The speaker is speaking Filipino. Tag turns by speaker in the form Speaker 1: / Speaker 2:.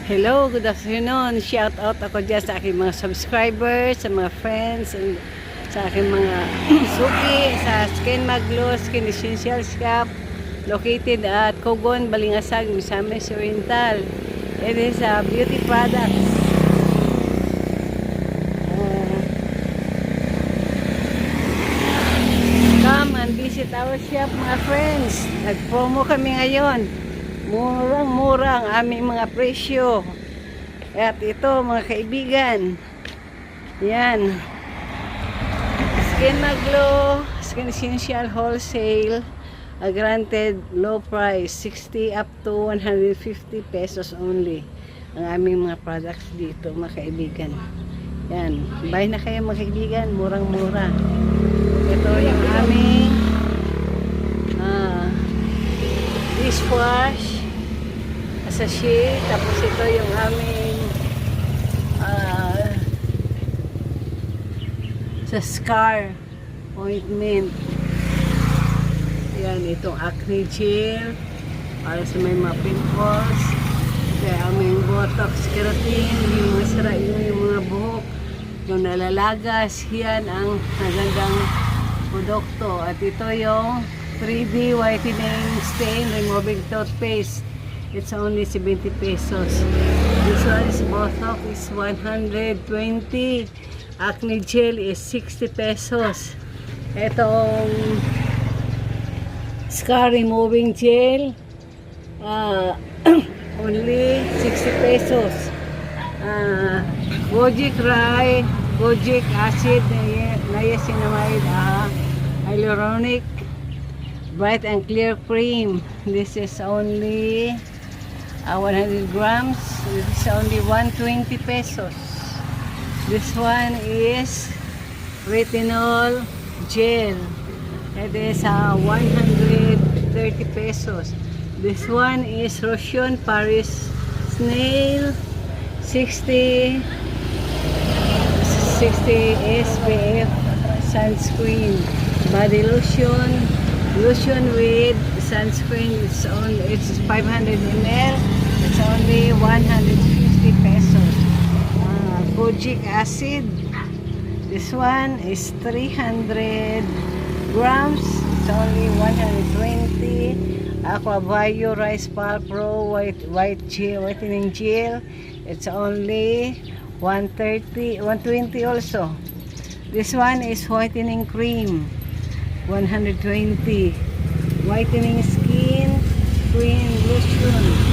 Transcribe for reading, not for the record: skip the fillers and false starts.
Speaker 1: Hello, good afternoon. Shout out ako dyan sa aking mga subscribers, sa mga friends, and sa aking mga suki, sa Skin Maglo, Skin Essentials Shop, located at Kogon, Balingasag, Misamis Oriental. It is a beauty products. Come and visit our shop, mga friends. Nag-promo kami ngayon. Murang-murang aming mga presyo. At ito mga kaibigan, yan, Skin Maglo, Skin Essential Wholesale, granted low price, 60 up to 150 pesos only ang aming mga products dito mga kaibigan. Yan, buy na kayo mga kaibigan, murang-mura. Ito yung aming dishwash sachet, tapos ito yung aming sa scar ointment. Yan, itong acne gel para sa may mga pimples. Kaya aming botox keratin, yung masara yung mga buhok, yung nalalagas. Yan ang magandang produkto. At ito yung 3D whitening stain removing toothpaste. It's only 70 pesos. This one is botox is 120. Acne gel is 60 pesos. Itong scar removing gel only 60 pesos. Kojic rye, kojic acid, niacinamide, hyaluronic bright and clear cream. This is only 100 grams. This is only 120 pesos. This one is retinol gel. It is 130 pesos. This one is Rochon Paris Snail 60 SPF sunscreen body lotion with sunscreen. It's 500 ml. It's only 150 pesos. Kojic acid, this one is 300 grams. It's only 120. Aqua Bio Rice Pal Pro whitening gel. It's only 130, 120 also. This one is whitening cream, 120. Whitening skin cream lotion,